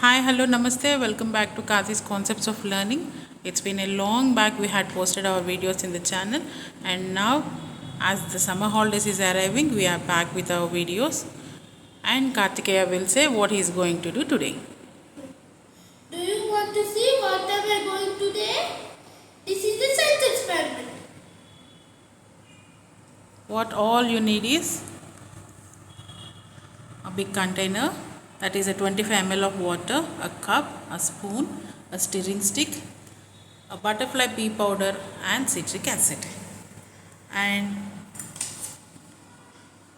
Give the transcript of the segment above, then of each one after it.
Hi, hello, namaste. Welcome back to Kazi's Concepts of Learning. It's been a long back we had posted our videos in the channel, and now as the summer holidays is arriving, we are back with our videos, and Kartikeya will say what he is going to do today. Do you want to see what am I going today? This is the science experiment. What all you need is a big container, that is a 25 ml of water, a cup, a spoon, a stirring stick, a butterfly pea powder and citric acid. And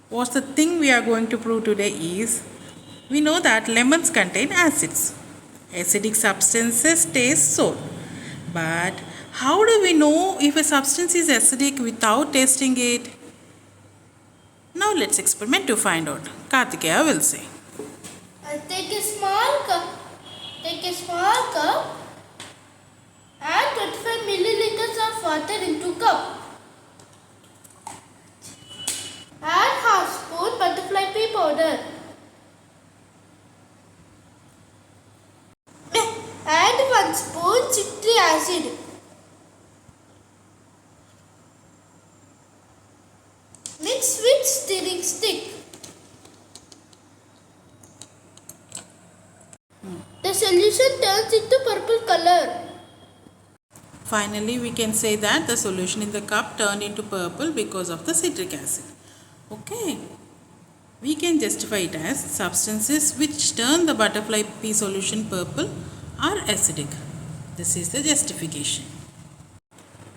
what's the thing we are going to prove today is, we know that lemons contain acids. Acidic substances taste sour. But how do we know if a substance is acidic without tasting it? Now let's experiment to find out. Kartikeya will say. Take a small cup, add 25 milliliters of water into cup. Add half spoon butterfly pea powder. Add 1 spoon citric acid. Mix with stirring stick. The solution turns into purple color. Finally, we can say that the solution in the cup turned into purple because of the citric acid. Okay. We can justify it as substances which turn the butterfly pea solution purple are acidic. This is the justification.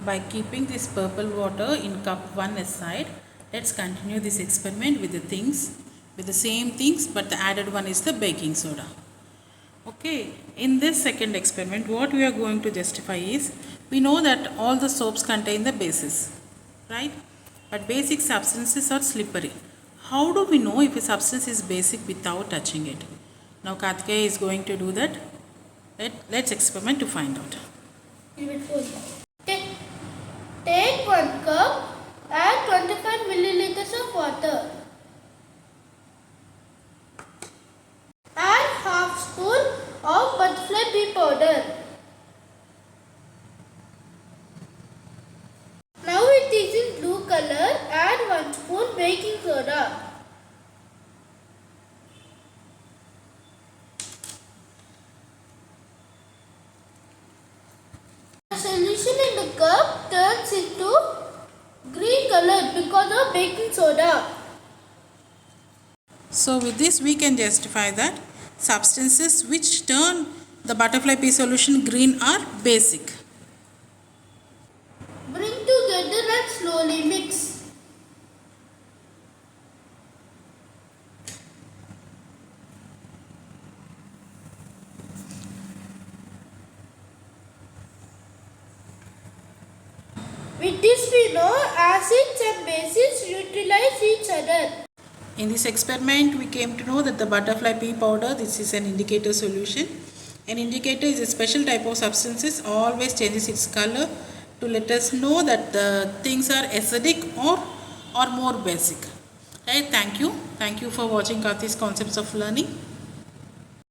By keeping this purple water in cup 1 aside, let's continue this experiment with the same things, but the added one is the baking soda. Okay, in this second experiment, what we are going to justify is, we know that all the soaps contain the bases, right? But basic substances are slippery. How do we know if a substance is basic without touching it? Now Kartikeya is going to do that. Let's experiment to find out. Take 1 cup, add 25 milliliters of water. Add half spoon of butterfly pea powder. Now it is in blue color. Add 1 spoon baking soda. The solution in the cup turns into green color because of baking soda. So with this we can justify that substances which turn the butterfly pea solution green are basic. Bring together and slowly mix. With this we know acids and bases neutralize each other. In this experiment, we came to know that the butterfly pea powder, this is an indicator solution. An indicator is a special type of substances, always changes its color to let us know that the things are acidic or more basic. Right, thank you. Thank you for watching Karthik's Concepts of Learning.